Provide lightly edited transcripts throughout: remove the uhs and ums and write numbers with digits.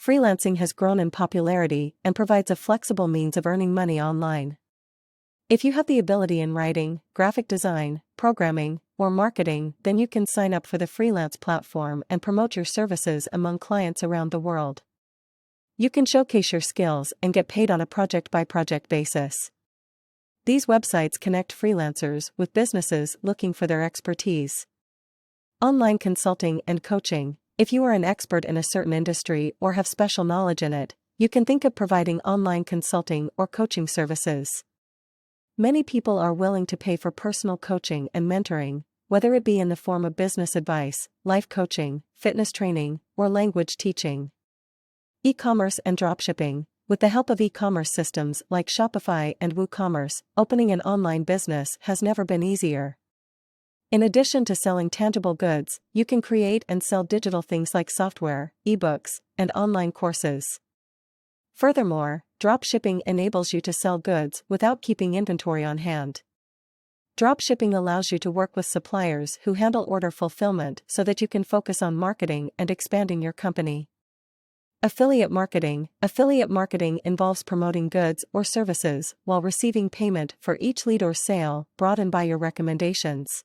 freelancing has grown in popularity and provides a flexible means of earning money online. If you have the ability in writing, graphic design, programming, or marketing, then you can sign up for the freelance platform and promote your services among clients around the world. You can showcase your skills and get paid on a project-by-project basis. These websites connect freelancers with businesses looking for their expertise. Online consulting and coaching. If you are an expert in a certain industry or have special knowledge in it, you can think of providing online consulting or coaching services. Many people are willing to pay for personal coaching and mentoring, whether it be in the form of business advice, life coaching, fitness training, or language teaching. E-commerce and dropshipping. With the help of e-commerce systems like Shopify and WooCommerce, opening an online business has never been easier. In addition to selling tangible goods, you can create and sell digital things like software, ebooks, and online courses. Furthermore, dropshipping enables you to sell goods without keeping inventory on hand. Dropshipping allows you to work with suppliers who handle order fulfillment so that you can focus on marketing and expanding your company. Affiliate marketing. Affiliate marketing involves promoting goods or services while receiving payment for each lead or sale brought in by your recommendations.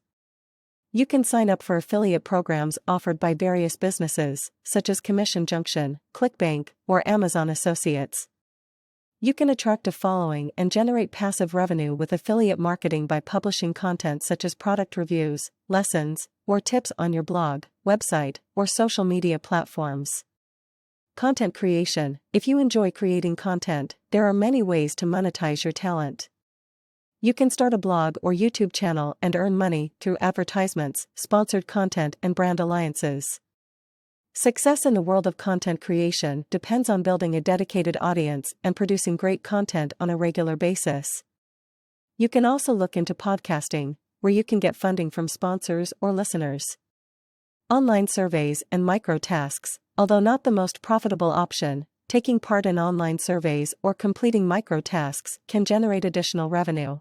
You can sign up for affiliate programs offered by various businesses, such as Commission Junction, ClickBank, or Amazon Associates. You can attract a following and generate passive revenue with affiliate marketing by publishing content such as product reviews, lessons, or tips on your blog, website, or social media platforms. Content creation. If you enjoy creating content, there are many ways to monetize your talent. You can start a blog or YouTube channel and earn money through advertisements, sponsored content, and brand alliances. Success in the world of content creation depends on building a dedicated audience and producing great content on a regular basis. You can also look into podcasting, where you can get funding from sponsors or listeners. Online surveys and micro tasks. Although not the most profitable option, taking part in online surveys or completing micro tasks can generate additional revenue.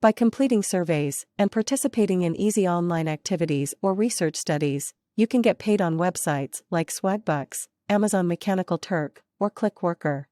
By completing surveys and participating in easy online activities or research studies, you can get paid on websites like Swagbucks, Amazon Mechanical Turk, or Clickworker.